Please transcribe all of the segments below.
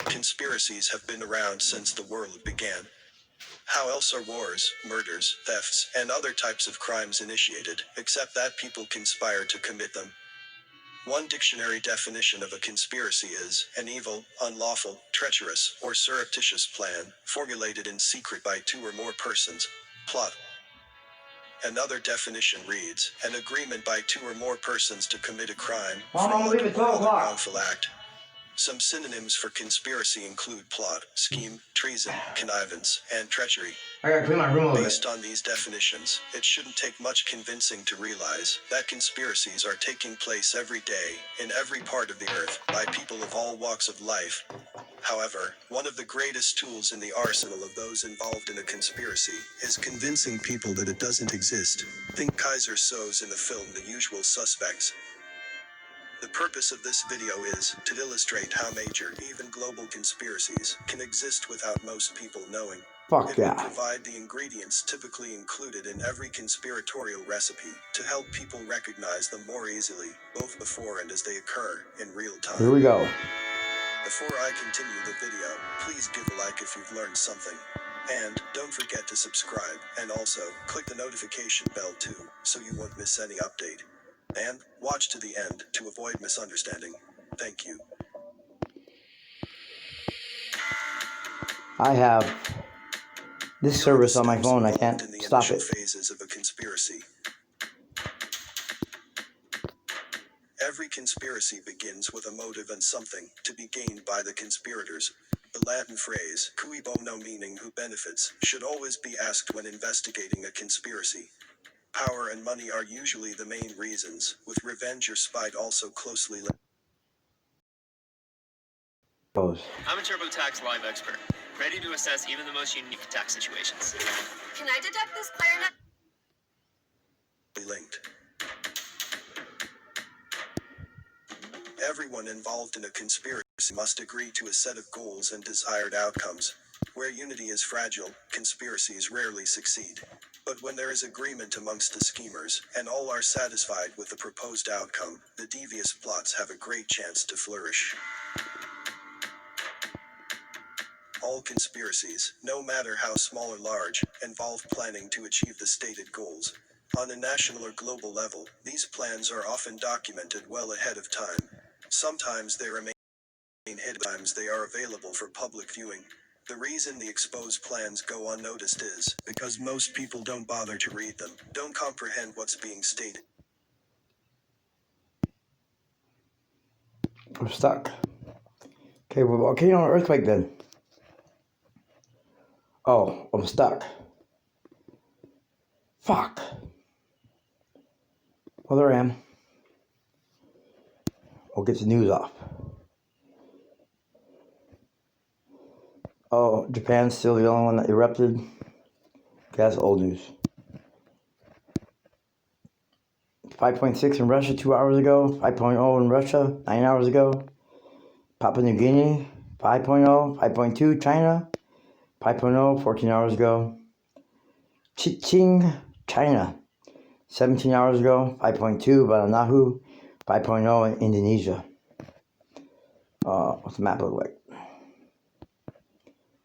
Conspiracies have been around since the world began. How else are wars, murders, thefts, and other types of crimes initiated, except that people conspire to commit them? One dictionary definition of a conspiracy is an evil, unlawful, treacherous, or surreptitious plan, formulated in secret by two or more persons. Plot. Another definition reads, an agreement by two or more persons to commit a crime, fraud, or other wrongful act. Some synonyms for conspiracy include plot, scheme, treason, connivance, and treachery. I gotta clean my room a little bit. Based on these definitions, it shouldn't take much convincing to realize that conspiracies are taking place every day, in every part of the earth, by people of all walks of life. However, one of the greatest tools in the arsenal of those involved in a conspiracy is convincing people that it doesn't exist. Think Kaiser Soze in the film The Usual Suspects. The purpose of this video is to illustrate how major, even global conspiracies can exist without most people knowing. Fuck It would yeah. provide the ingredients typically included in every conspiratorial recipe to help people recognize them more easily, both before and as they occur in real time. Here we go. Before I continue the video, please give a like if you've learned something. And don't forget to subscribe, and also click the notification bell too, so you won't miss any update. And watch to the end to avoid misunderstanding. Thank you. I have this service on my phone. I can't In the stop initial it. phases of a conspiracy. Every conspiracy begins with a motive and something to be gained by the conspirators. The Latin phrase, cui bono, meaning who benefits, should always be asked when investigating a conspiracy. Power and money are usually the main reasons, with revenge or spite also closely linked. I'm a TurboTax Live expert, ready to assess even the most unique tax situations. Can I detect this clarinet? linked. Everyone involved in a conspiracy must agree to a set of goals and desired outcomes. Where unity is fragile, conspiracies rarely succeed. But when there is agreement amongst the schemers, and all are satisfied with the proposed outcome, the devious plots have a great chance to flourish. All conspiracies, no matter how small or large, involve planning to achieve the stated goals. On a national or global level, these plans are often documented well ahead of time. Sometimes they remain hidden, sometimes they are available for public viewing. The reason the exposed plans go unnoticed is because most people don't bother to read them, don't comprehend what's being stated. I'm stuck. Okay, well, okay, on an earthquake then. Oh, I'm stuck. Fuck. Well, there I am. We'll get the news off. Oh, Japan's still the only one that erupted. That's old news. 5.6 in Russia 2 hours ago. 5.0 in Russia 9 hours ago. Papua New Guinea 5.0. 5.2 China 5.0 14 hours ago. Chiching, China 17 hours ago. 5.2 Vanuatu 5.0 in Indonesia. What's the map look like?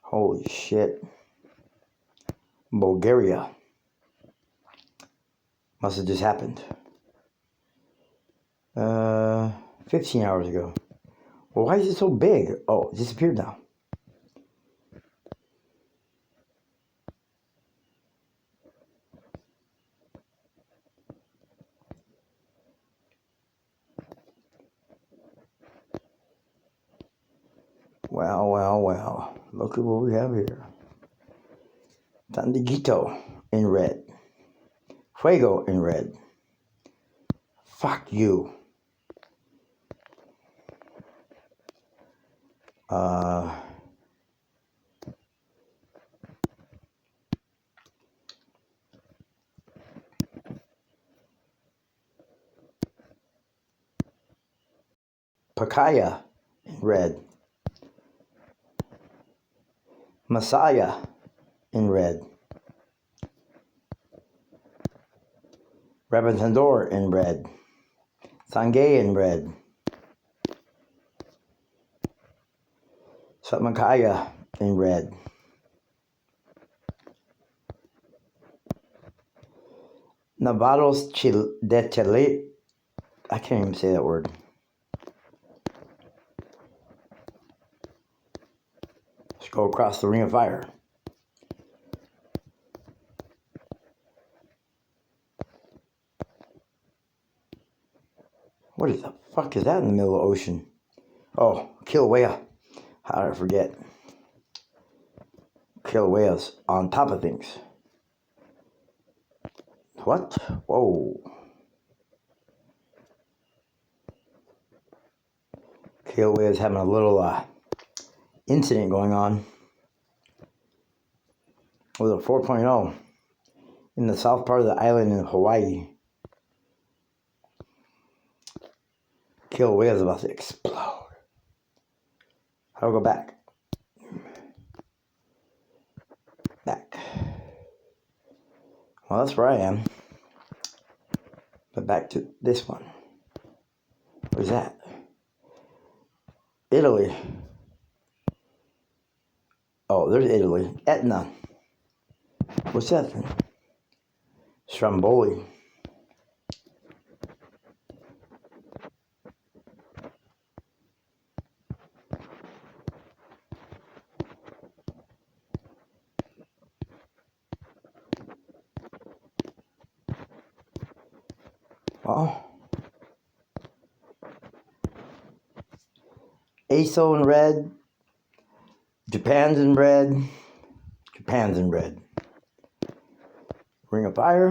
Holy shit. Bulgaria. Must have just happened. 15 hours ago. Well, why is it so big? Oh, it disappeared now. Well. Look at what we have here. Tandiguito in red. Fuego in red. Fuck you. Pacaya in red. Messiah in red. Rabantandor in red. Sangay in red. Satmakaya in red. Navados de Chile. I can't even say that word. Let's go across the ring of fire. What the fuck is that in the middle of the ocean? Oh, Kilauea. How did I forget? Kilauea's on top of things. What? Whoa. Kilauea's having a little incident going on with a 4.0 in the south part of the island in Hawaii. Kilauea's about to explode. How do I go back? Back. Well, that's where I am. But back to this one. Where's that? Italy. Oh, there's Italy. Etna. What's that thing? Stromboli. Oh. ASO in red. Japan's in red. Japan's in red. Ring of Fire.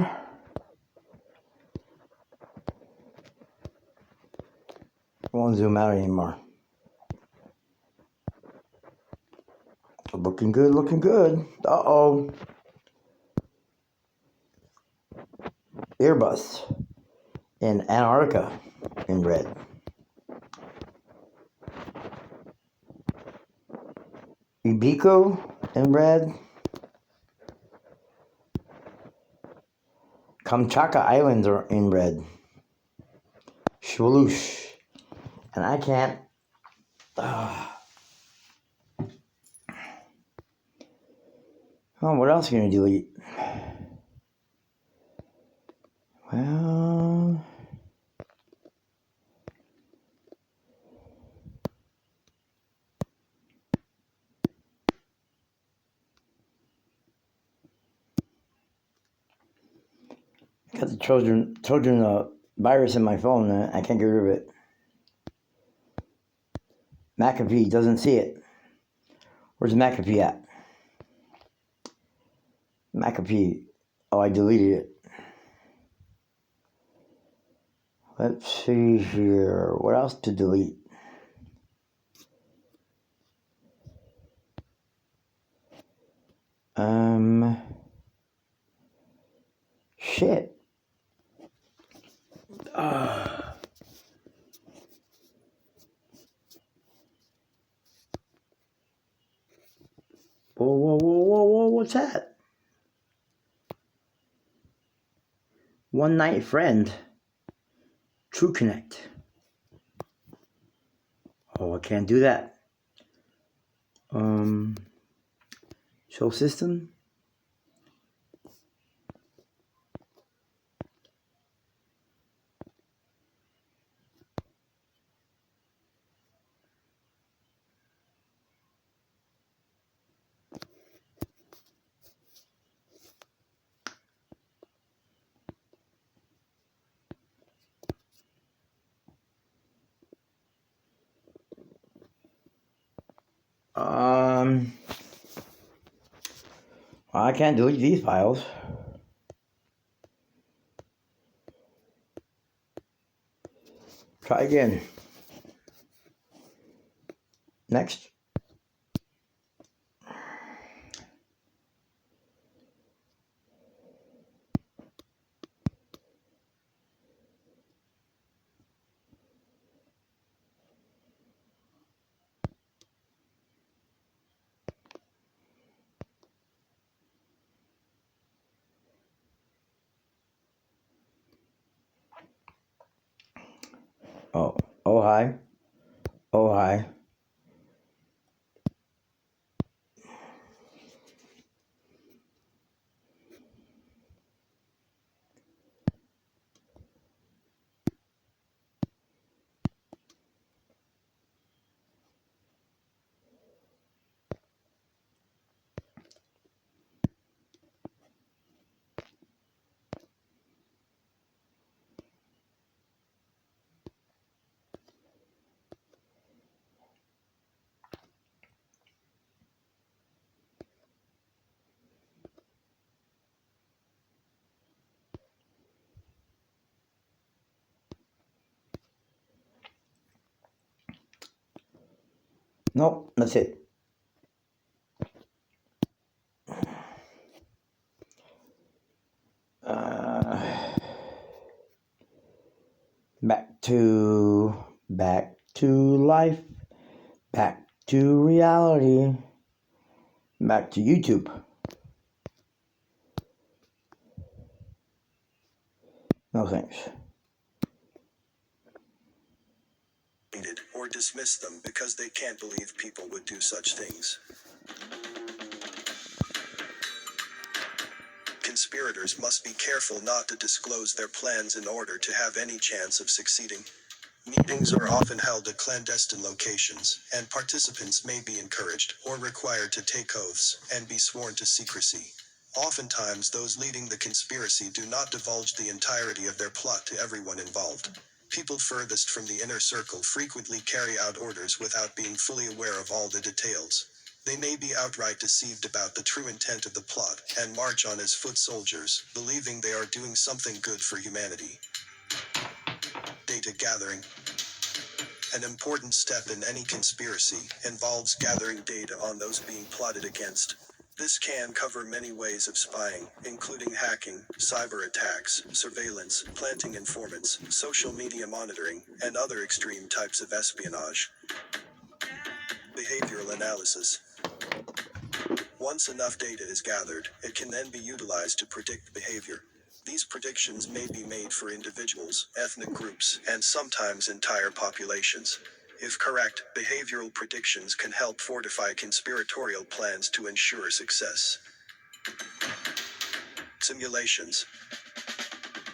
I won't zoom out anymore. Looking good, looking good. Uh-oh. Airbus in Antarctica in red. Ibico in red. Kamchatka Islands are in red. Shwaloosh. And I can't. Oh, what else are you going to delete? Well, I got the Trojan virus in my phone and I can't get rid of it. McAfee doesn't see it. Where's McAfee at? McAfee. Oh, I deleted it. Let's see here. What else to delete? Shit. Whoa, what's that? One Night Friend. True Connect. Oh, I can't do that. Show system. I can't delete these files. Try again. Next. Oh hi. Oh hi. Nope, that's it. Back to life, back to reality, back to YouTube. No thanks. Or dismiss them because they can't believe people would do such things. Conspirators must be careful not to disclose their plans in order to have any chance of succeeding. Meetings are often held at clandestine locations, and participants may be encouraged or required to take oaths and be sworn to secrecy. Oftentimes those leading the conspiracy do not divulge the entirety of their plot to everyone involved. People furthest from the inner circle frequently carry out orders without being fully aware of all the details. They may be outright deceived about the true intent of the plot and march on as foot soldiers, believing they are doing something good for humanity. Data gathering. An important step in any conspiracy involves gathering data on those being plotted against. This can cover many ways of spying, including hacking, cyber attacks, surveillance, planting informants, social media monitoring, and other extreme types of espionage. Behavioral analysis. Once enough data is gathered, it can then be utilized to predict behavior. These predictions may be made for individuals, ethnic groups, and sometimes entire populations. If correct, behavioral predictions can help fortify conspiratorial plans to ensure success. Simulations.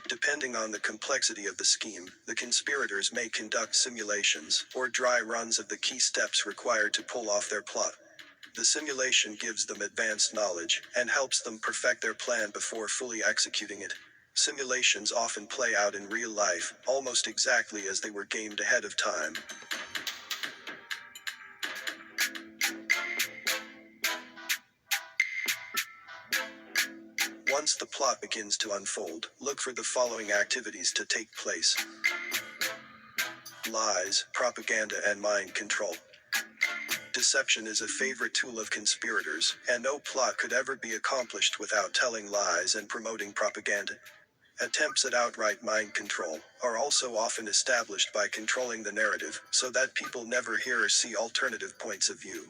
Depending on the complexity of the scheme, the conspirators may conduct simulations, or dry runs of the key steps required to pull off their plot. The simulation gives them advanced knowledge, and helps them perfect their plan before fully executing it. Simulations often play out in real life, almost exactly as they were gamed ahead of time. Once the plot begins to unfold, look for the following activities to take place. Lies, propaganda, and mind control. Deception is a favorite tool of conspirators, and no plot could ever be accomplished without telling lies and promoting propaganda. Attempts at outright mind control are also often established by controlling the narrative, so that people never hear or see alternative points of view.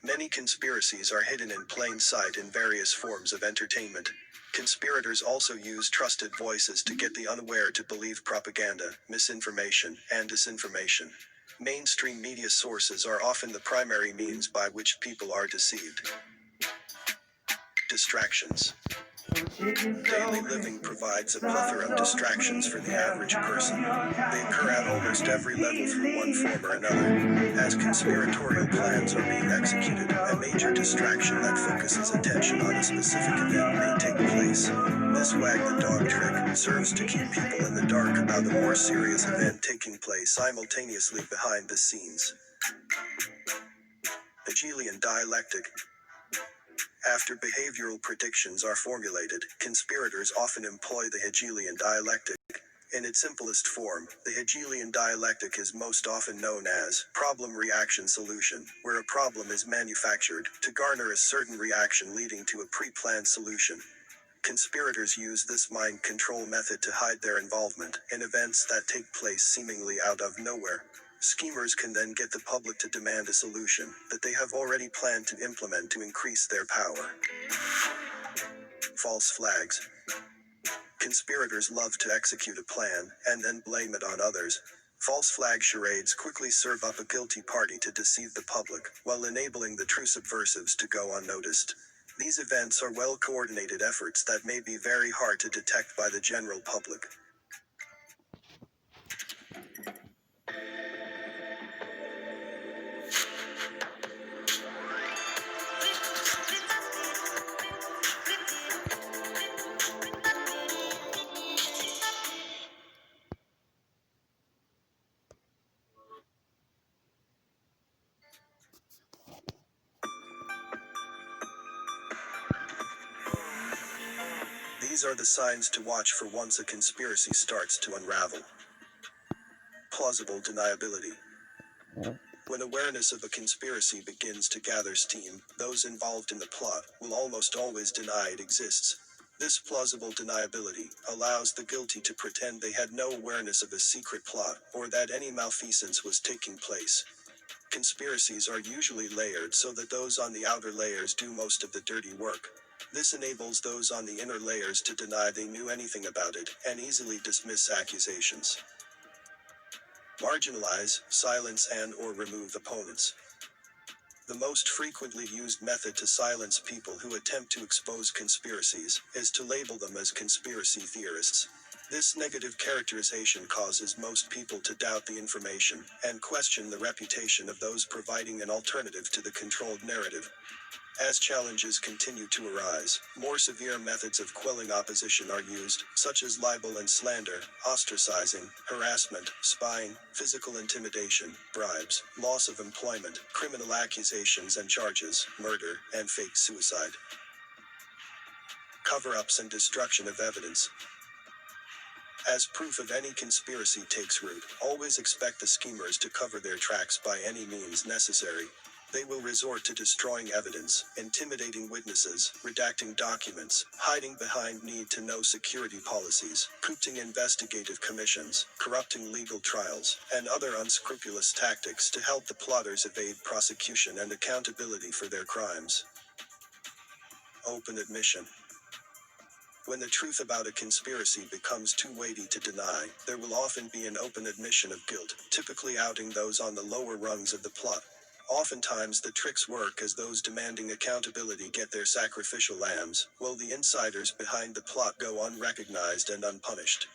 Many conspiracies are hidden in plain sight in various forms of entertainment. Conspirators also use trusted voices to get the unaware to believe propaganda, misinformation, and disinformation. Mainstream media sources are often the primary means by which people are deceived. Distractions. Daily living provides a plethora of distractions for the average person. They occur at almost every level through one form or another. As conspiratorial plans are being executed, a major distraction that focuses attention on a specific event may take place. This wag the dog trick serves to keep people in the dark about the more serious event taking place simultaneously behind the scenes. Hegelian dialectic. After behavioral predictions are formulated, conspirators often employ the Hegelian dialectic. In its simplest form, the Hegelian dialectic is most often known as problem-reaction-solution, where a problem is manufactured to garner a certain reaction leading to a pre-planned solution. Conspirators use this mind control method to hide their involvement in events that take place seemingly out of nowhere. Schemers can then get the public to demand a solution that they have already planned to implement to increase their power. False flags. Conspirators love to execute a plan and then blame it on others. False flag charades quickly serve up a guilty party to deceive the public, while enabling the true subversives to go unnoticed. These events are well-coordinated efforts that may be very hard to detect by the general public. These are the signs to watch for once a conspiracy starts to unravel. Plausible deniability. When awareness of a conspiracy begins to gather steam, those involved in the plot will almost always deny it exists. This plausible deniability allows the guilty to pretend they had no awareness of a secret plot, or that any malfeasance was taking place. Conspiracies are usually layered so that those on the outer layers do most of the dirty work. This enables those on the inner layers to deny they knew anything about it, and easily dismiss accusations. Marginalize, silence and/or remove opponents. The most frequently used method to silence people who attempt to expose conspiracies is to label them as conspiracy theorists. This negative characterization causes most people to doubt the information and question the reputation of those providing an alternative to the controlled narrative. As challenges continue to arise, more severe methods of quelling opposition are used, such as libel and slander, ostracizing, harassment, spying, physical intimidation, bribes, loss of employment, criminal accusations and charges, murder, and fake suicide. Cover-ups and destruction of evidence. As proof of any conspiracy takes root, always expect the schemers to cover their tracks by any means necessary. They will resort to destroying evidence, intimidating witnesses, redacting documents, hiding behind need-to-know security policies, corrupting investigative commissions, corrupting legal trials, and other unscrupulous tactics to help the plotters evade prosecution and accountability for their crimes. Open admission. When the truth about a conspiracy becomes too weighty to deny, there will often be an open admission of guilt, typically outing those on the lower rungs of the plot. Oftentimes the tricks work as those demanding accountability get their sacrificial lambs, while the insiders behind the plot go unrecognized and unpunished.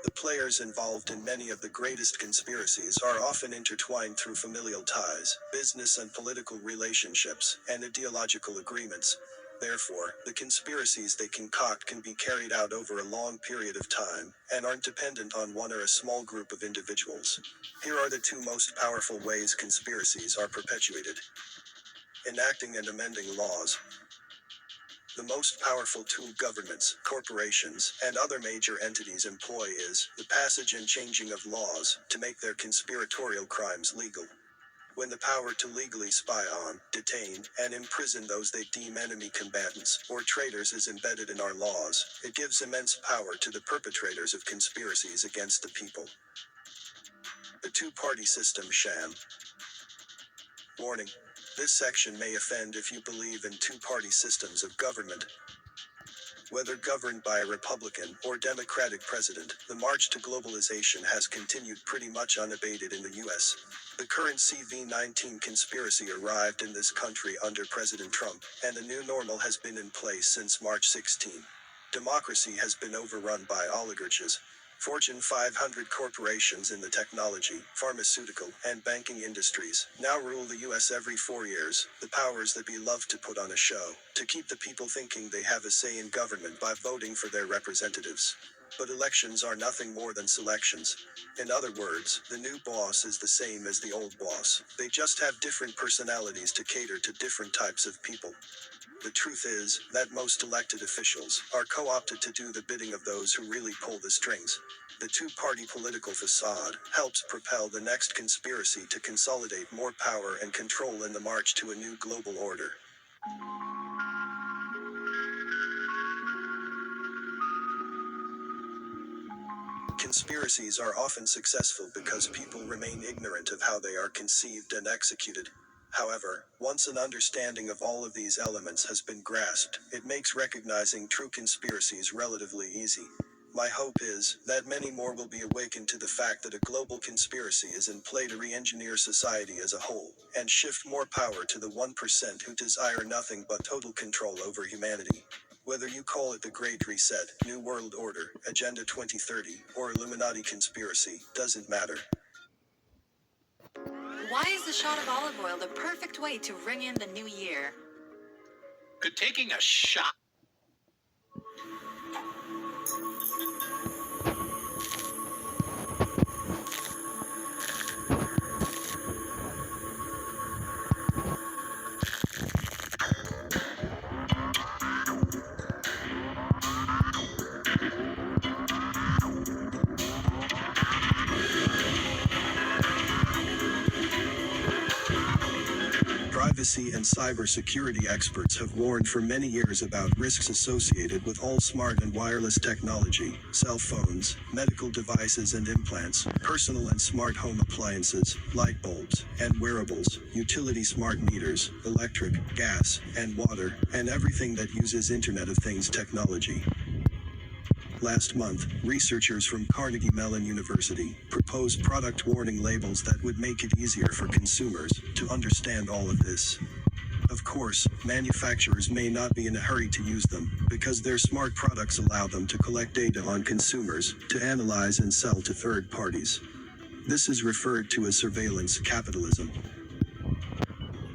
The players involved in many of the greatest conspiracies are often intertwined through familial ties, business and political relationships, and ideological agreements. Therefore, the conspiracies they concoct can be carried out over a long period of time, and aren't dependent on one or a small group of individuals. Here are the two most powerful ways conspiracies are perpetuated. Enacting and amending laws. The most powerful tool governments, corporations, and other major entities employ is the passage and changing of laws to make their conspiratorial crimes legal. When the power to legally spy on, detain, and imprison those they deem enemy combatants or traitors is embedded in our laws, it gives immense power to the perpetrators of conspiracies against the people. The two-party system sham. Warning. This section may offend if you believe in two-party systems of government. Whether governed by a Republican or Democratic president, the march to globalization has continued pretty much unabated in the U.S. The current CV-19 conspiracy arrived in this country under President Trump, and the new normal has been in place since March 16. Democracy has been overrun by oligarchies. Fortune 500 corporations in the technology, pharmaceutical, and banking industries now rule the U.S. every 4 years, the powers that be love to put on a show, to keep the people thinking they have a say in government by voting for their representatives. But elections are nothing more than selections. In other words, the new boss is the same as the old boss. They just have different personalities to cater to different types of people. The truth is that most elected officials are co-opted to do the bidding of those who really pull the strings. The two-party political facade helps propel the next conspiracy to consolidate more power and control in the march to a new global order. Conspiracies are often successful because people remain ignorant of how they are conceived and executed. However, once an understanding of all of these elements has been grasped, it makes recognizing true conspiracies relatively easy. My hope is that many more will be awakened to the fact that a global conspiracy is in play to re-engineer society as a whole, and shift more power to the 1% who desire nothing but total control over humanity. Whether you call it the Great Reset, New World Order, Agenda 2030, or Illuminati conspiracy, doesn't matter. Why is the shot of olive oil the perfect way to ring in the new year? Could taking a shot Privacy and cybersecurity experts have warned for many years about risks associated with all smart and wireless technology, cell phones, medical devices and implants, personal and smart home appliances, light bulbs, and wearables, utility smart meters, electric, gas, and water, and everything that uses Internet of Things technology. Last month, researchers from Carnegie Mellon University proposed product warning labels that would make it easier for consumers to understand all of this. Of course, manufacturers may not be in a hurry to use them, because their smart products allow them to collect data on consumers, to analyze and sell to third parties. This is referred to as surveillance capitalism.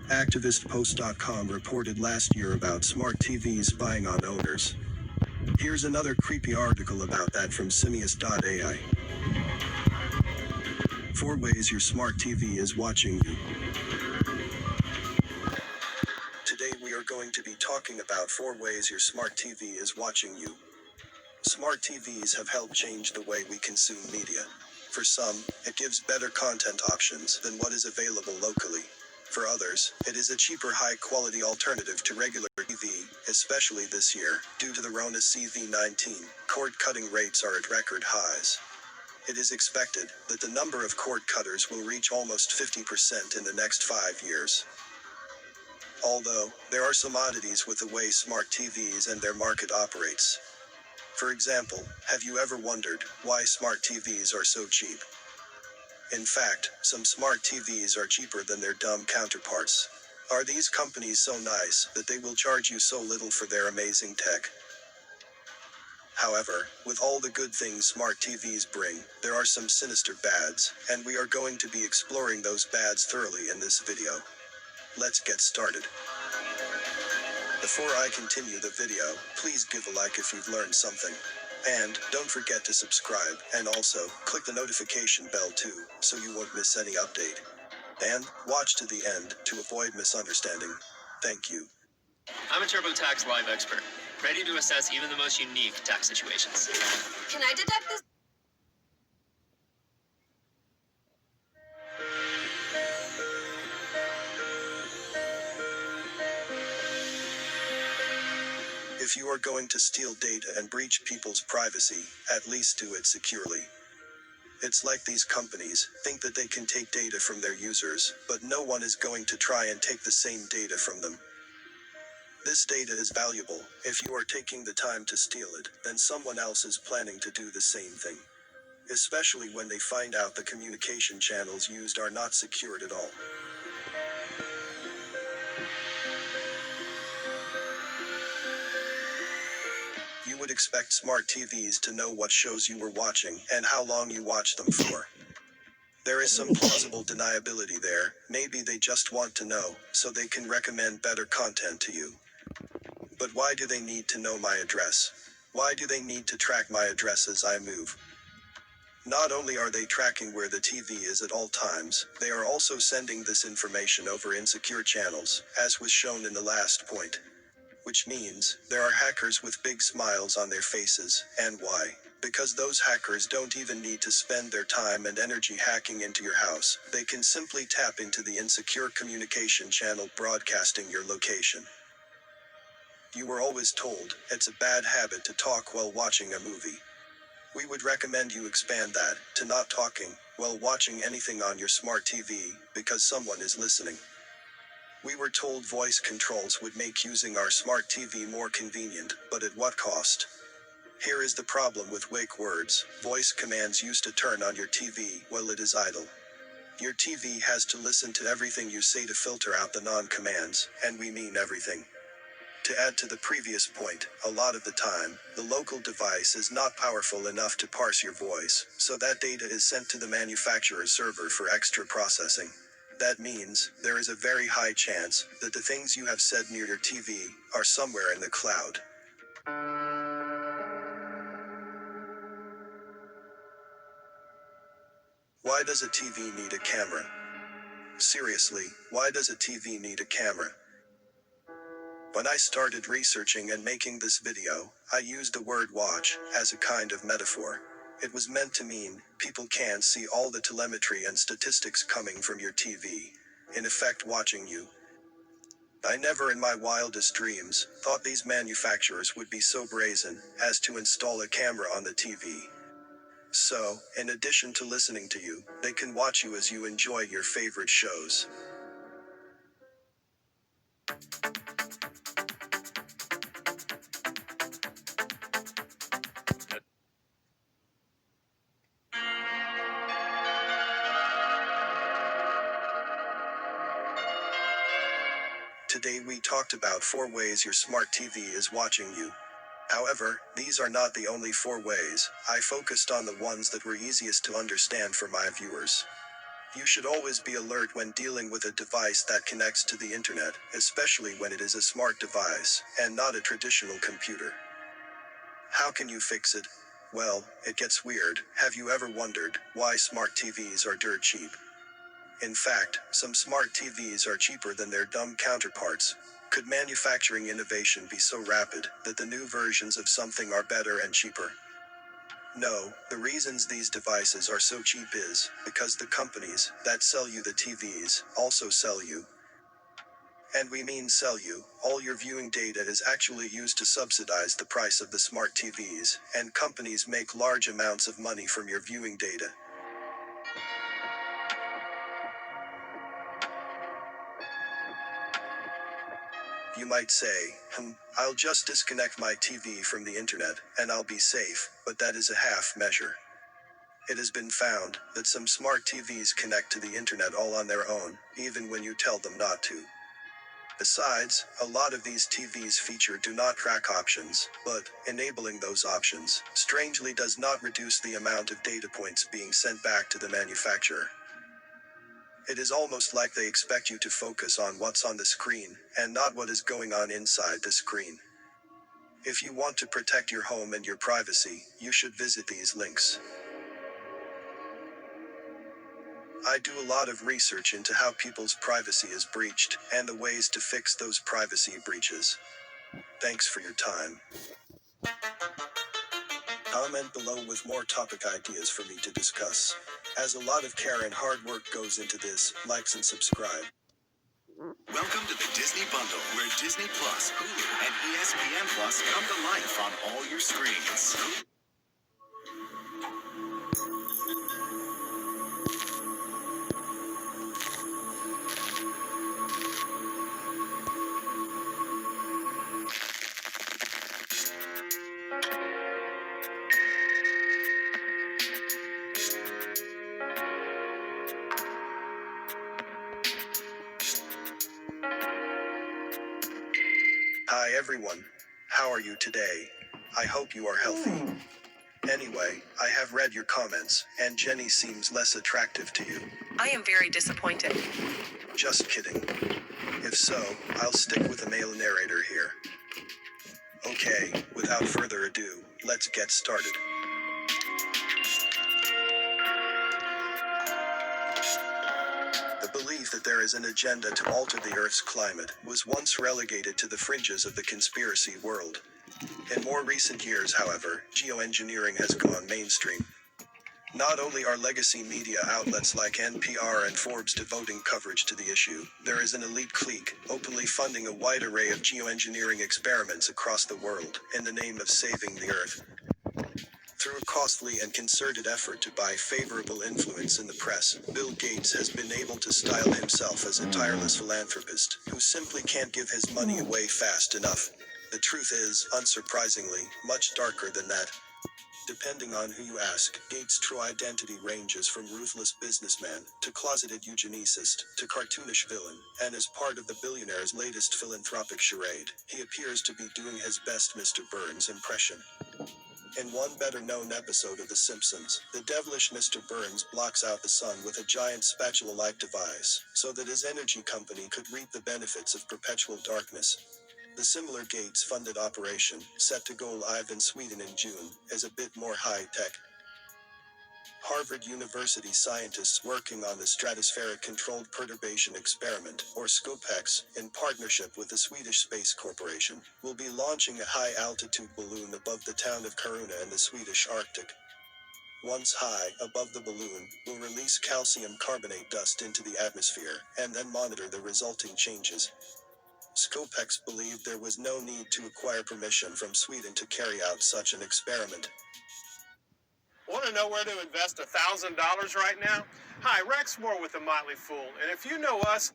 ActivistPost.com reported last year about smart TVs spying on owners. Here's another creepy article about that from Simius.ai. 4 ways your smart TV is watching you. Today we are going to be talking about 4 ways your smart TV is watching you. Smart TVs have helped change the way we consume media. For some, it gives better content options than what is available locally. For others, it is a cheaper high-quality alternative to regular TV, especially this year, due to the Rona CV-19, cord-cutting rates are at record highs. It is expected that the number of cord cutters will reach almost 50% in the next 5 years. Although, there are some oddities with the way smart TVs and their market operates. For example, have you ever wondered why smart TVs are so cheap? In fact, some smart TVs are cheaper than their dumb counterparts. Are these companies so nice that they will charge you so little for their amazing tech? However, with all the good things smart TVs bring, there are some sinister bads, and we are going to be exploring those bads thoroughly in this video. Let's get started. Before I continue the video, please give a like if you've learned something. And don't forget to subscribe, and also click the notification bell too, so you won't miss any update. And watch to the end to avoid misunderstanding. Thank you. I'm a TurboTax Live expert, ready to assess even the most unique tax situations. Can I deduct this? If you are going to steal data and breach people's privacy, at least do it securely. It's like these companies think that they can take data from their users, but no one is going to try and take the same data from them. This data is valuable. If you are taking the time to steal it, then someone else is planning to do the same thing. Especially when they find out the communication channels used are not secured at all. You would expect smart TVs to know what shows you were watching and how long you watched them for. There is some plausible deniability there. Maybe they just want to know, so they can recommend better content to you. But why do they need to know my address? Why do they need to track my address as I move? Not only are they tracking where the TV is at all times, they are also sending this information over insecure channels, as was shown in the last point. Which means, there are hackers with big smiles on their faces, and why? Because those hackers don't even need to spend their time and energy hacking into your house, they can simply tap into the insecure communication channel broadcasting your location. You were always told, it's a bad habit to talk while watching a movie. We would recommend you expand that, to not talking, while watching anything on your smart TV, because someone is listening. We were told voice controls would make using our smart TV more convenient, but at what cost? Here is the problem with wake words. Voice commands used to turn on your TV while it is idle. Your TV has to listen to everything you say to filter out the non-commands, and we mean everything. To add to the previous point, a lot of the time, the local device is not powerful enough to parse your voice, so that data is sent to the manufacturer's server for extra processing. That means, there is a very high chance that the things you have said near your TV are somewhere in the cloud. Why does a TV need a camera? Seriously, why does a TV need a camera? When I started researching and making this video, I used the word watch as a kind of metaphor. It was meant to mean, people can see all the telemetry and statistics coming from your TV, in effect watching you. I never in my wildest dreams thought these manufacturers would be so brazen as to install a camera on the TV. So, in addition to listening to you, they can watch you as you enjoy your favorite shows. Today we talked about 4 ways your smart TV is watching you. However, these are not the only 4 ways. I focused on the ones that were easiest to understand for my viewers. You should always be alert when dealing with a device that connects to the internet, especially when it is a smart device, and not a traditional computer. How can you fix it? Well, it gets weird. Have you ever wondered why smart TVs are dirt cheap? In fact, some smart TVs are cheaper than their dumb counterparts. Could manufacturing innovation be so rapid that the new versions of something are better and cheaper? No, the reasons these devices are so cheap is because the companies that sell you the TVs also sell you. And we mean sell you. All your viewing data is actually used to subsidize the price of the smart TVs, and companies make large amounts of money from your viewing data. You might say, I'll just disconnect my TV from the internet, and I'll be safe, but that is a half measure. It has been found that some smart TVs connect to the internet all on their own, even when you tell them not to. Besides, a lot of these TVs feature do not track options, but enabling those options, strangely does not reduce the amount of data points being sent back to the manufacturer. It is almost like they expect you to focus on what's on the screen, and not what is going on inside the screen. If you want to protect your home and your privacy, you should visit these links. I do a lot of research into how people's privacy is breached, and the ways to fix those privacy breaches. Thanks for your time. Comment below with more topic ideas for me to discuss. As a lot of care and hard work goes into this, likes and subscribe. Welcome to the Disney Bundle, where Disney Plus, Hulu, and ESPN Plus come to life on all your screens. Hi everyone. How are you today? I hope you are healthy. Anyway, I have read your comments, and Jenny seems less attractive to you. I am very disappointed. Just kidding. If so, I'll stick with a male narrator here. Okay, without further ado, let's get started. The belief that there is an agenda to alter the Earth's climate was once relegated to the fringes of the conspiracy world. In more recent years, however, geoengineering has gone mainstream. Not only are legacy media outlets like NPR and Forbes devoting coverage to the issue, there is an elite clique openly funding a wide array of geoengineering experiments across the world in the name of saving the Earth. Through a costly and concerted effort to buy favorable influence in the press, Bill Gates has been able to style himself as a tireless philanthropist who simply can't give his money away fast enough. The truth is, unsurprisingly, much darker than that. Depending on who you ask, Gates' true identity ranges from ruthless businessman to closeted eugenicist to cartoonish villain, and as part of the billionaire's latest philanthropic charade, he appears to be doing his best Mr. Burns impression. In one better-known episode of The Simpsons, the devilish Mr. Burns blocks out the sun with a giant spatula-like device, so that his energy company could reap the benefits of perpetual darkness. The similar Gates-funded operation, set to go live in Sweden in June, is a bit more high-tech. Harvard University scientists working on the Stratospheric Controlled Perturbation Experiment, or SCOPEX, in partnership with the Swedish Space Corporation, will be launching a high-altitude balloon above the town of Kiruna in the Swedish Arctic. Once high above the balloon, will release calcium carbonate dust into the atmosphere, and then monitor the resulting changes. SCOPEX believed there was no need to acquire permission from Sweden to carry out such an experiment. Want to know where to invest $1,000 right now? Hi, Rex Moore with The Motley Fool, and if you know us...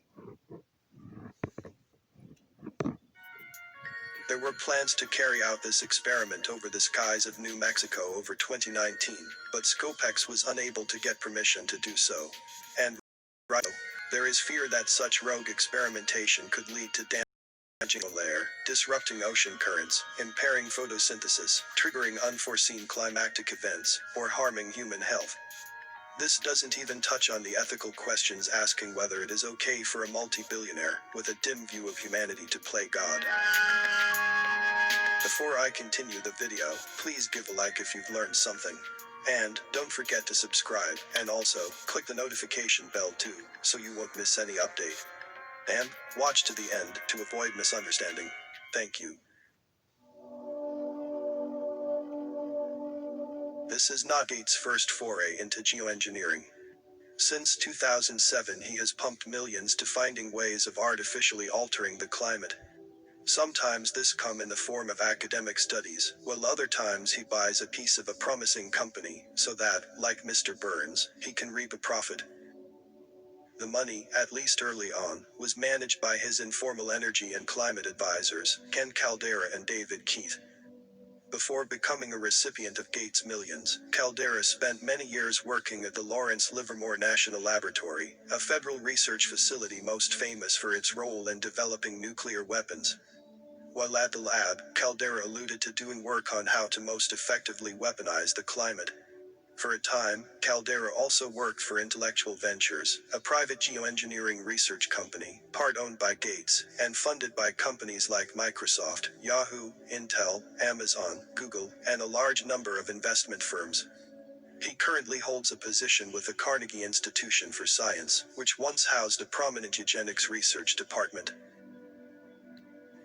There were plans to carry out this experiment over the skies of New Mexico over 2019, but SCOPEX was unable to get permission to do so. And right now, there is fear that such rogue experimentation could lead to damaging ozone layer, disrupting ocean currents, impairing photosynthesis, triggering unforeseen climatic events, or harming human health. This doesn't even touch on the ethical questions asking whether it is okay for a multi-billionaire with a dim view of humanity to play God. Before I continue the video, please give a like if you've learned something. And don't forget to subscribe, and also click the notification bell too, so you won't miss any update. And watch to the end to avoid misunderstanding. Thank you. This is not Gates' first foray into geoengineering. Since 2007 he has pumped millions to finding ways of artificially altering the climate. Sometimes this come in the form of academic studies, while other times he buys a piece of a promising company, so that, like Mr. Burns, he can reap a profit. The money, at least early on, was managed by his informal energy and climate advisors, Ken Caldera and David Keith. Before becoming a recipient of Gates' millions, Caldera spent many years working at the Lawrence Livermore National Laboratory, a federal research facility most famous for its role in developing nuclear weapons. While at the lab, Caldera alluded to doing work on how to most effectively weaponize the climate. For a time, Caldera also worked for Intellectual Ventures, a private geoengineering research company, part owned by Gates, and funded by companies like Microsoft, Yahoo, Intel, Amazon, Google, and a large number of investment firms. He currently holds a position with the Carnegie Institution for Science, which once housed a prominent eugenics research department.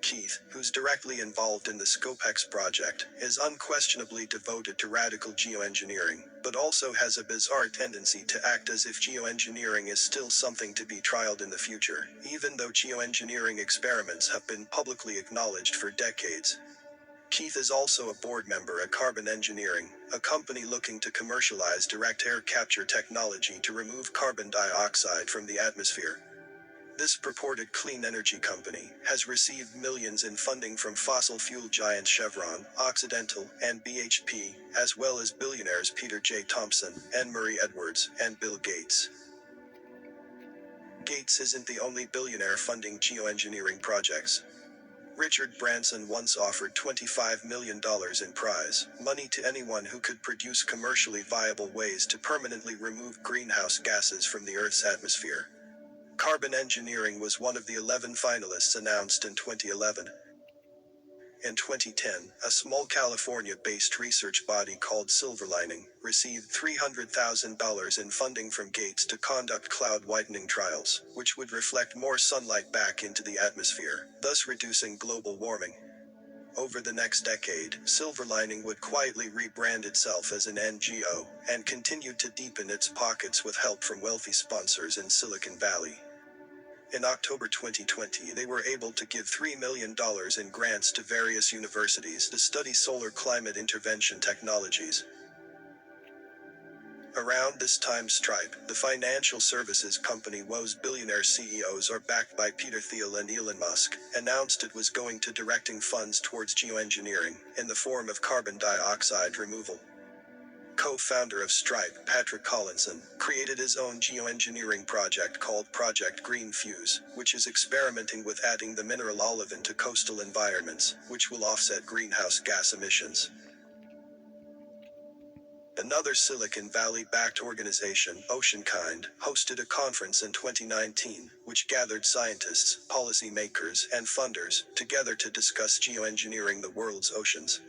Keith, who's directly involved in the SCOPEX project, is unquestionably devoted to radical geoengineering, but also has a bizarre tendency to act as if geoengineering is still something to be trialed in the future, even though geoengineering experiments have been publicly acknowledged for decades. Keith is also a board member at Carbon Engineering, a company looking to commercialize direct air capture technology to remove carbon dioxide from the atmosphere. This purported clean energy company has received millions in funding from fossil fuel giants Chevron, Occidental, and BHP, as well as billionaires Peter J. Thompson, Anne Marie Edwards, and Bill Gates. Gates isn't the only billionaire funding geoengineering projects. Richard Branson once offered $25 million in prize money to anyone who could produce commercially viable ways to permanently remove greenhouse gases from the Earth's atmosphere. Carbon Engineering was one of the 11 finalists announced in 2011. In 2010, a small California-based research body called Silverlining received $300,000 in funding from Gates to conduct cloud whitening trials, which would reflect more sunlight back into the atmosphere, thus reducing global warming. Over the next decade, Silverlining would quietly rebrand itself as an NGO, and continued to deepen its pockets with help from wealthy sponsors in Silicon Valley. In October 2020, they were able to give $3 million in grants to various universities to study solar climate intervention technologies. Around this time, Stripe, the financial services company whose billionaire CEOs are backed by Peter Thiel and Elon Musk, announced it was going to directing funds towards geoengineering in the form of carbon dioxide removal. Co-founder of Stripe, Patrick Collinson, created his own geoengineering project called Project Green Fuse, which is experimenting with adding the mineral olivine to coastal environments, which will offset greenhouse gas emissions. Another Silicon Valley-backed organization, OceanKind, hosted a conference in 2019, which gathered scientists, policymakers, and funders together to discuss geoengineering the world's oceans.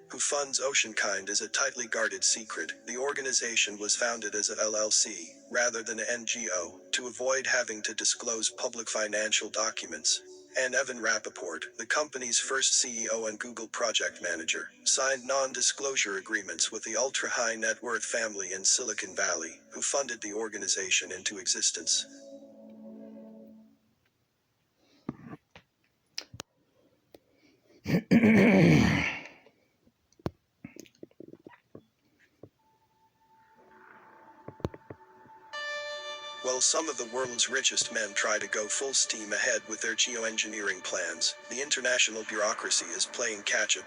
Who funds OceanKind is a tightly guarded secret. The organization was founded as a LLC, rather than an NGO, to avoid having to disclose public financial documents. And Evan Rappaport, the company's first CEO and Google project manager, signed non-disclosure agreements with the ultra-high net worth family in Silicon Valley, who funded the organization into existence. While some of the world's richest men try to go full steam ahead with their geoengineering plans, the international bureaucracy is playing catch-up.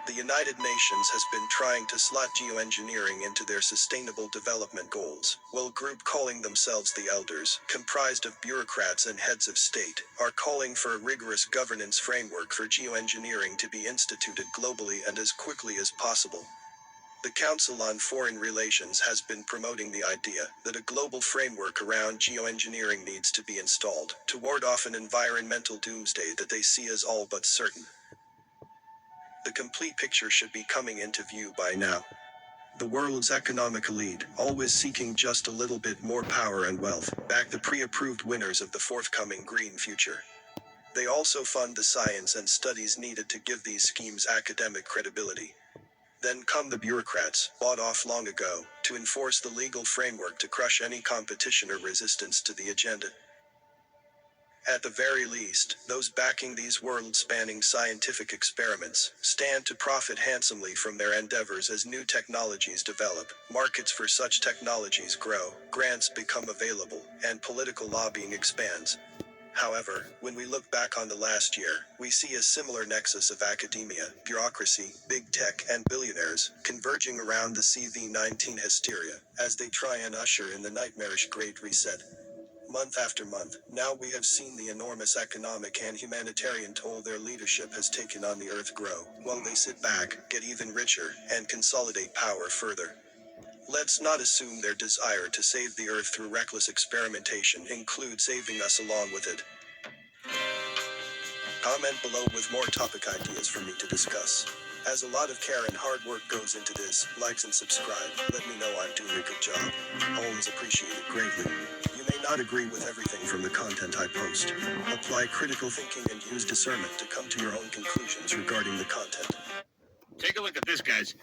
The United Nations has been trying to slot geoengineering into their Sustainable Development Goals, while a group calling themselves the Elders, comprised of bureaucrats and heads of state, are calling for a rigorous governance framework for geoengineering to be instituted globally and as quickly as possible. The Council on Foreign Relations has been promoting the idea that a global framework around geoengineering needs to be installed, to ward off an environmental doomsday that they see as all but certain. The complete picture should be coming into view by now. The world's economic elite, always seeking just a little bit more power and wealth, back the pre-approved winners of the forthcoming green future. They also fund the science and studies needed to give these schemes academic credibility. Then come the bureaucrats, bought off long ago, to enforce the legal framework to crush any competition or resistance to the agenda. At the very least, those backing these world-spanning scientific experiments stand to profit handsomely from their endeavors as new technologies develop, markets for such technologies grow, grants become available, and political lobbying expands. However, when we look back on the last year, we see a similar nexus of academia, bureaucracy, big tech, and billionaires converging around the CV-19 hysteria as they try and usher in the nightmarish Great Reset. Month after month, now we have seen the enormous economic and humanitarian toll their leadership has taken on the earth grow, while they sit back, get even richer, and consolidate power further. Let's not assume their desire to save the earth through reckless experimentation includes saving us along with it. Comment below with more topic ideas for me to discuss. As a lot of care and hard work goes into this, likes and subscribe, let me know I'm doing a good job. Always appreciate it greatly. You may not agree with everything from the content I post. Apply critical thinking and use discernment to come to your own conclusions regarding the content. Take a look at this, guys.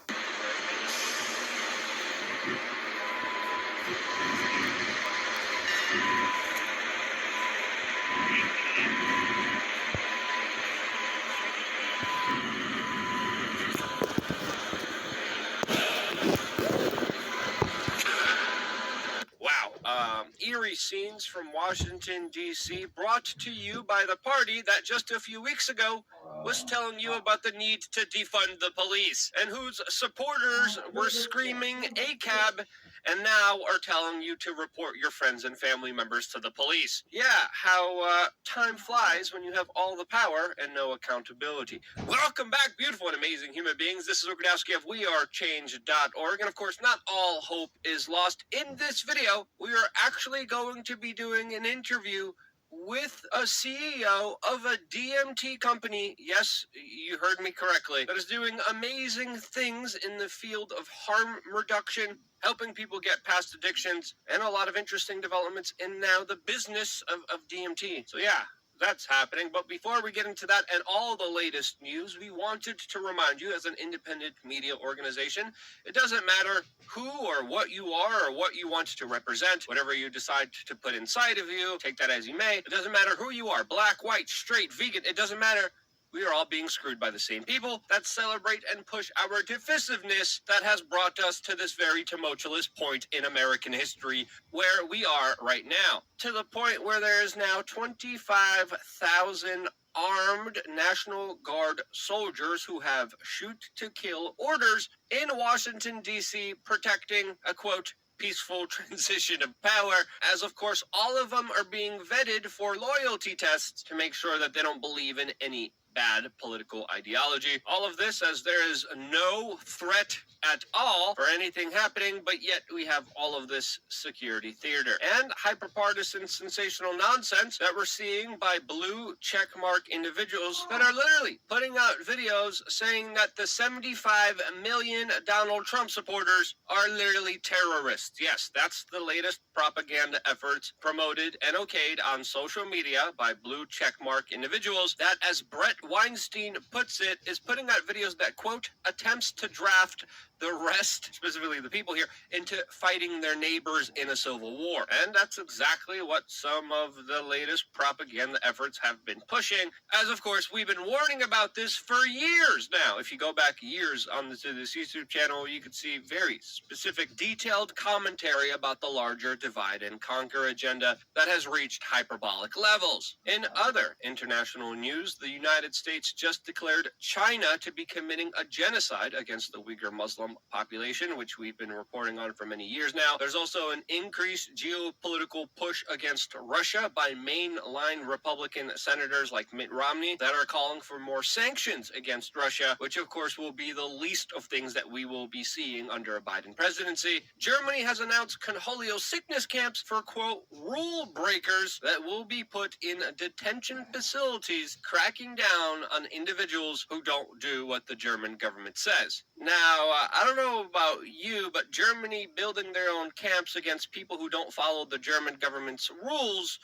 Eerie scenes from Washington, D.C., brought to you by the party that just a few weeks ago was telling you about the need to defund the police, and whose supporters were screaming ACAB, and now are telling you to report your friends and family members to the police. Yeah, how time flies when you have all the power and no accountability. Welcome back, beautiful and amazing human beings. This is Okradowski of WeAreChange.org, and of course, not all hope is lost. In this video, we are actually going to be doing an interview with a CEO of a DMT company, yes, you heard me correctly, that is doing amazing things in the field of harm reduction, helping people get past addictions, and a lot of interesting developments in now the business of DMT. So yeah, that's happening. But before we get into that and all the latest news, we wanted to remind you, as an independent media organization, it doesn't matter who or what you are or what you want to represent, whatever you decide to put inside of you, take that as you may. It doesn't matter who you are, black, white, straight, vegan, it doesn't matter. we are all being screwed by the same people that celebrate and push our divisiveness that has brought us to this very tumultuous point in American history where we are right now. To the point where there is now 25,000 armed National Guard soldiers who have shoot to kill orders in Washington, D.C., protecting a quote, peaceful transition of power, as of course all of them are being vetted for loyalty tests to make sure that they don't believe in any bad political ideology. All of this as there is no threat at all for anything happening, but yet we have all of this security theater and hyperpartisan sensational nonsense that we're seeing by blue checkmark individuals that are literally putting out videos saying that the 75 million Donald Trump supporters are literally terrorists. Yes, that's the latest propaganda efforts promoted and okayed on social media by blue checkmark individuals that, as Brett Weinstein puts it, is putting out videos that, quote, attempts to draft the rest, specifically the people here, into fighting their neighbors in a civil war. And that's exactly what some of the latest propaganda efforts have been pushing, as of course we've been warning about this for years now. If you go back years on this YouTube channel, you can see very specific, detailed commentary about the larger divide and conquer agenda that has reached hyperbolic levels. In other international news, the United States just declared China to be committing a genocide against the Uyghur Muslim population, which we've been reporting on for many years now. There's also an increased geopolitical push against Russia by mainline Republican senators like Mitt Romney that are calling for more sanctions against Russia, which of course will be the least of things that we will be seeing under a Biden presidency. Germany has announced Conholio sickness camps for, quote, rule breakers that will be put in detention facilities, cracking down on individuals who don't do what the German government says. Now, I don't know about you, but Germany building their own camps against people who don't follow the German government's rules,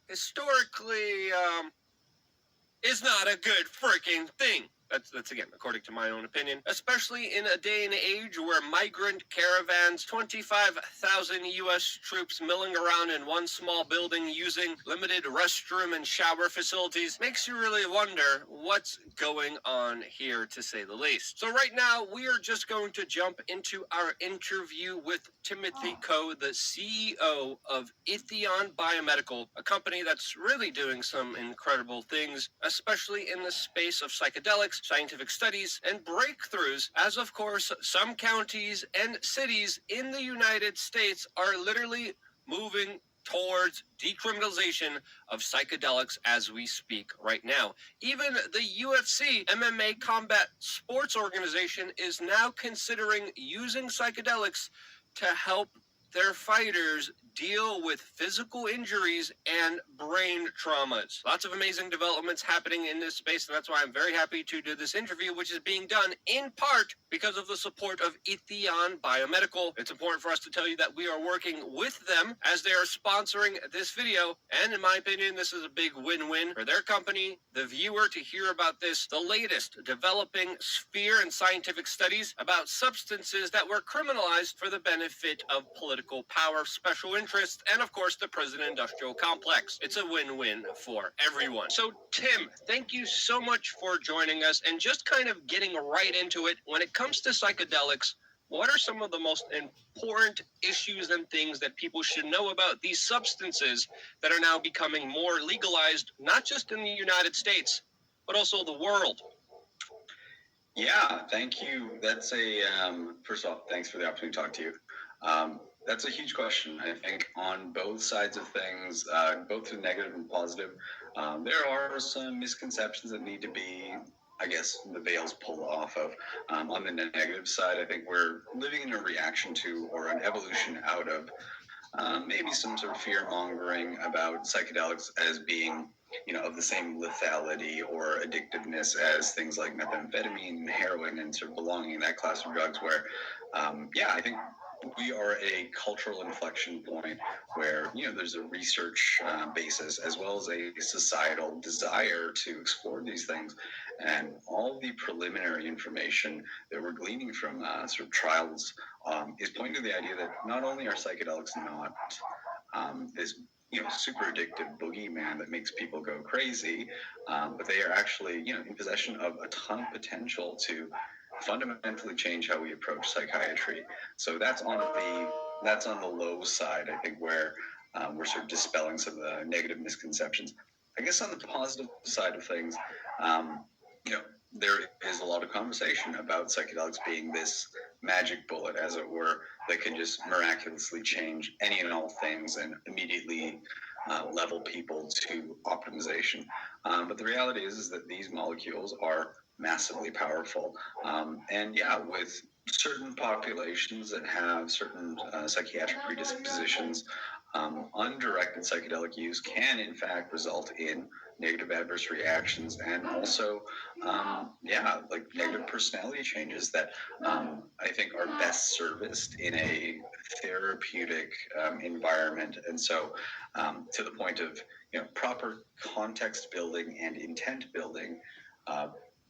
historically, is not a good freaking thing. That's again, according to my own opinion, especially in a day and age where migrant caravans, 25,000 U.S. troops milling around in one small building using limited restroom and shower facilities, makes you really wonder what's going on here, to say the least. So right now, we are just going to jump into our interview with Timothy Coe, the CEO of Itheon Biomedical, a company that's really doing some incredible things, especially in the space of psychedelics, scientific studies, and breakthroughs, as of course some counties and cities in the United States are literally moving towards decriminalization of psychedelics as we speak right now. Even the UFC, MMA Combat Sports Organization, is now considering using psychedelics to help their fighters deal with physical injuries and brain traumas. Lots of amazing developments happening in this space, and that's why I'm very happy to do this interview, which is being done in part because of the support of Itheon Biomedical. It's important for us to tell you that we are working with them as they are sponsoring this video, and in my opinion, this is a big win-win for their company, the viewer, to hear about this, the latest developing sphere and scientific studies about substances that were criminalized for the benefit of political power, special interests, and of course the prison-industrial complex. It's a win-win for everyone. So Tim, thank you so much for joining us, and just kind of getting right into it, when it comes to psychedelics, what are some of the most important issues and things that people should know about these substances that are now becoming more legalized, not just in the United States, but also the world? Yeah, thank you. That's first off, thanks for the opportunity to talk to you. That's a huge question. I think on both sides of things, both the negative and positive, there are some misconceptions that need to be, I guess, the veils pulled off of. On the negative side, I think we're living in a reaction to, or an evolution out of, maybe some sort of fear mongering about psychedelics as being, of the same lethality or addictiveness as things like methamphetamine, heroin, and sort of belonging in that class of drugs where, I think we are a cultural inflection point where, there's a research basis as well as a societal desire to explore these things. And all the preliminary information that we're gleaning from sort of trials is pointing to the idea that not only are psychedelics not this super addictive boogeyman that makes people go crazy, but they are actually, in possession of a ton of potential to fundamentally change how we approach psychiatry. So that's on the low side, I think, where we're sort of dispelling some of the negative misconceptions. I guess on the positive side of things, you know, there is a lot of conversation about psychedelics being this magic bullet, as it were, that can just miraculously change any and all things and immediately level people to optimization. But the reality is that these molecules are massively powerful. And yeah, with certain populations that have certain psychiatric predispositions, undirected psychedelic use can in fact result in negative adverse reactions and also like negative personality changes that I think are best serviced in a therapeutic environment. And so to the point of proper context building and intent building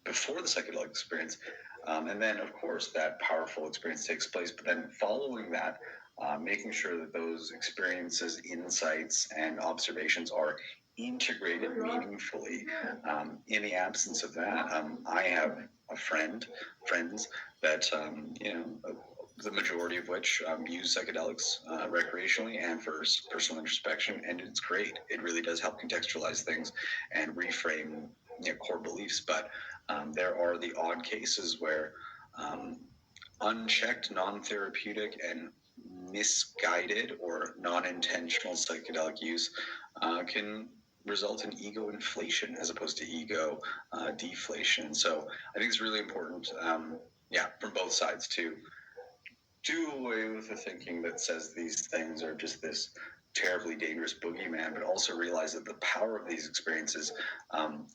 before the psychedelic experience, and then of course that powerful experience takes place, but then following that, making sure that those experiences, insights, and observations are integrated meaningfully. In the absence of that, I have friends that the majority of which use psychedelics recreationally and for personal introspection, and it's great. It really does help contextualize things and reframe core beliefs. But there are the odd cases where unchecked, non-therapeutic, and misguided or non-intentional psychedelic use can result in ego inflation as opposed to ego deflation. So I think it's really important, from both sides to do away with the thinking that says these things are just this terribly dangerous boogeyman, but also realize that the power of these experiences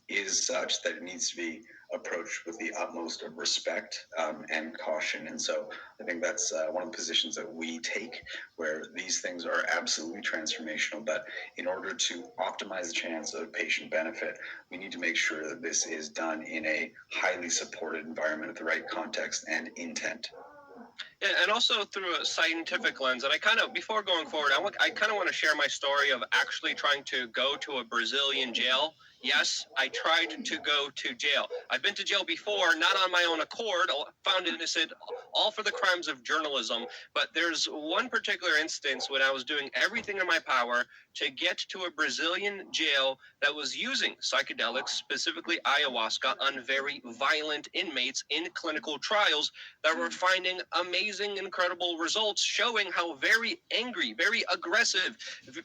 is such that it needs to be approached with the utmost of respect and caution. And so I think that's one of the positions that we take, where these things are absolutely transformational, but in order to optimize the chance of patient benefit, we need to make sure that this is done in a highly supported environment with the right context and intent. Yeah, and also through a scientific lens. And before going forward, I kind of want to share my story of actually trying to go to a Brazilian jail. Yes, I tried to go to jail. I've been to jail before, not on my own accord, found innocent, all for the crimes of journalism. But there's one particular instance when I was doing everything in my power to get to a Brazilian jail that was using psychedelics, specifically ayahuasca, on very violent inmates in clinical trials that were finding amazing, incredible results showing how very angry, very aggressive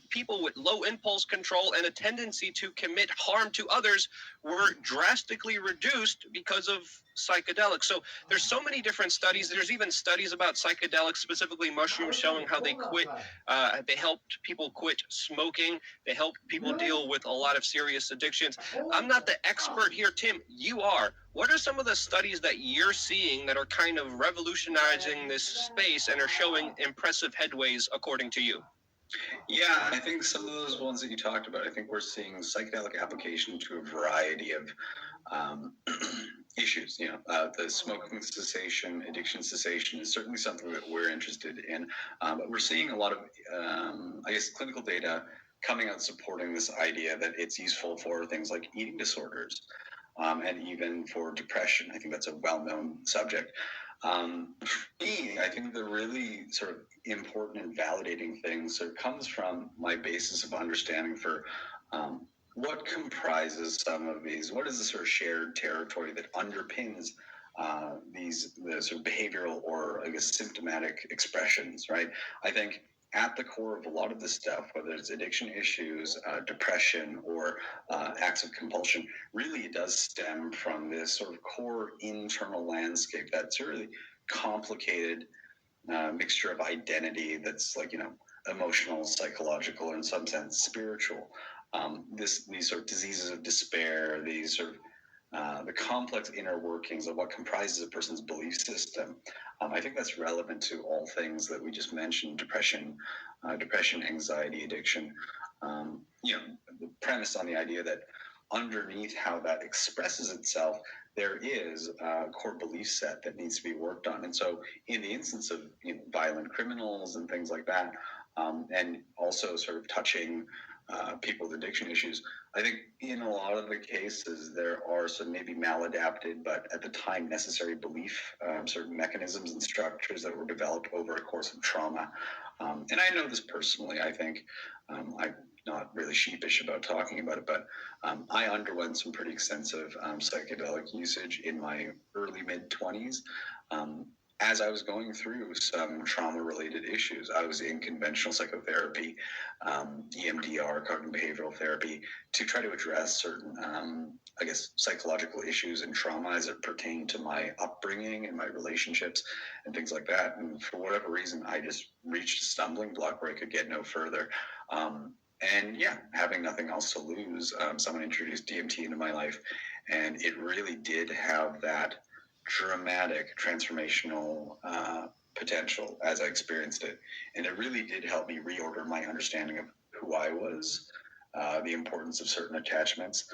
people with low impulse control and a tendency to commit harm to others were drastically reduced because of psychedelics. So there's so many different studies. There's even studies about psychedelics, specifically mushrooms, showing how they they helped people quit smoking. They helped people deal with a lot of serious addictions. I'm not the expert here, Tim. You are. What are some of the studies that you're seeing that are kind of revolutionizing this space and are showing impressive headways according to you? Yeah, I think some of those ones that you talked about, I think we're seeing psychedelic application to a variety of issues. The smoking cessation, addiction cessation is certainly something that we're interested in. But we're seeing a lot of, clinical data coming out supporting this idea that it's useful for things like eating disorders and even for depression. I think that's a well-known subject. For me, I think the really sort of important and validating thing sort of comes from my basis of understanding for what comprises some of these. What is the sort of shared territory that underpins the sort of behavioral or symptomatic expressions, right? I think at the core of a lot of this stuff, whether it's addiction issues, depression, or acts of compulsion, really it does stem from this sort of core internal landscape that's a really complicated mixture of identity that's emotional, psychological, or in some sense spiritual. These sort of diseases of despair, these sort of the complex inner workings of what comprises a person's belief system. I think that's relevant to all things that we just mentioned: depression, anxiety, addiction. The premise on the idea that underneath how that expresses itself, there is a core belief set that needs to be worked on. And so, in the instance of violent criminals and things like that, and also sort of touching people with addiction issues. I think in a lot of the cases, there are some maybe maladapted, but at the time necessary belief, certain mechanisms and structures that were developed over a course of trauma. And I know this personally. I think I'm not really sheepish about talking about it, but I underwent some pretty extensive psychedelic usage in my early mid-20s. As I was going through some trauma-related issues, I was in conventional psychotherapy, EMDR, cognitive behavioral therapy, to try to address certain, I guess, psychological issues and trauma as it pertained to my upbringing and my relationships and things like that. And for whatever reason, I just reached a stumbling block where I could get no further. And yeah, having nothing else to lose, someone introduced DMT into my life, and it really did have that dramatic transformational potential as I experienced it. And it really did help me reorder my understanding of who I was, the importance of certain attachments,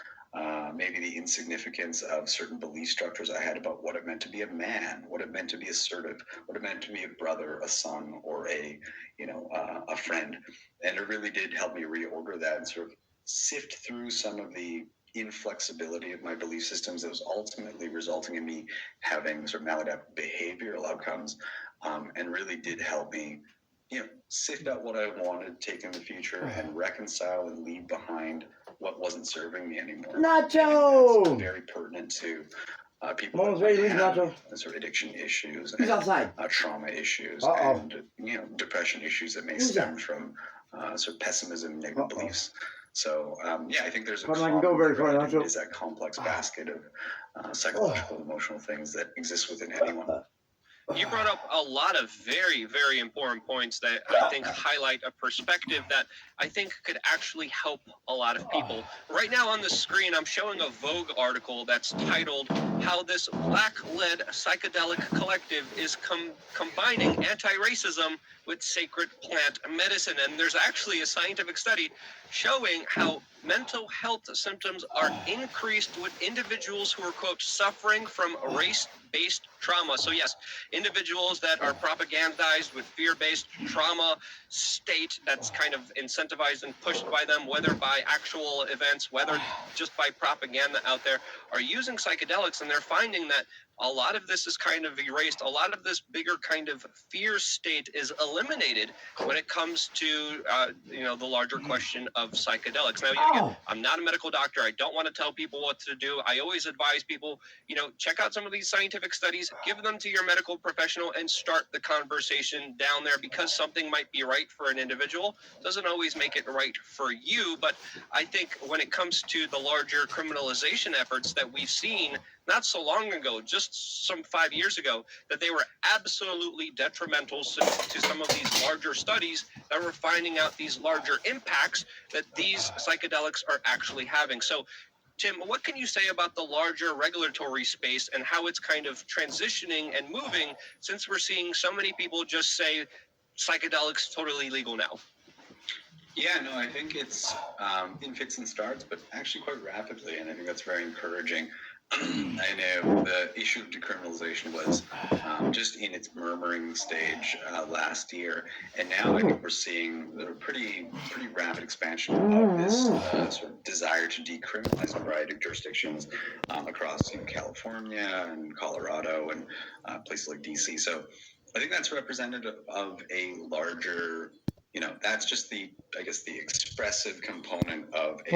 maybe the insignificance of certain belief structures I had about what it meant to be a man, what it meant to be assertive, what it meant to be a brother, a son, or a friend. And it really did help me reorder that and sort of sift through some of the inflexibility of my belief systems that was ultimately resulting in me having sort of maladaptive behavioral outcomes, and really did help me, sift out what I wanted to take in the future and reconcile and leave behind what wasn't serving me anymore. Nacho! That's very pertinent to people Mom's that ready to leave, have Nacho. sort of addiction issues He's and outside. trauma issues Uh-oh. and depression issues that may Who's stem that? from sort of pessimism, negative beliefs. So I think there's a Probably not gonna go very far, common thread, Nacho. and is that complex basket of psychological and emotional things that exist within anyone. You brought up a lot of very, very important points that I think highlight a perspective that I think could actually help a lot of people. Right now on the screen, I'm showing a Vogue article that's titled "How This Black-Led Psychedelic Collective is Combining Anti-Racism with Sacred Plant Medicine." And there's actually a scientific study showing how mental health symptoms are increased with individuals who are, quote, suffering from race-based trauma. So yes, individuals that are propagandized with fear-based trauma state that's kind of incentivized and pushed by them, whether by actual events, whether just by propaganda out there, are using psychedelics, and they're finding that a lot of this is kind of erased. A lot of this bigger kind of fear state is eliminated when it comes to, the larger question of psychedelics. Now, again, I'm not a medical doctor. I don't want to tell people what to do. I always advise people, check out some of these scientific studies, give them to your medical professional, and start the conversation down there, because something might be right for an individual doesn't always make it right for you. But I think when it comes to the larger criminalization efforts that we've seen not so long ago, just some 5 years ago, that they were absolutely detrimental to some of these larger studies that were finding out these larger impacts that these psychedelics are actually having. So, Tim, what can you say about the larger regulatory space and how it's kind of transitioning and moving, since we're seeing so many people just say psychedelics totally legal now? Yeah, no, I think it's in fits and starts, but actually quite rapidly, and I think that's very encouraging. I know the issue of decriminalization was just in its murmuring stage last year, and now I think we're seeing a pretty rapid expansion of this sort of desire to decriminalize a variety of jurisdictions across California and Colorado and places like DC. So I think that's representative of a larger, that's just the expressive component of a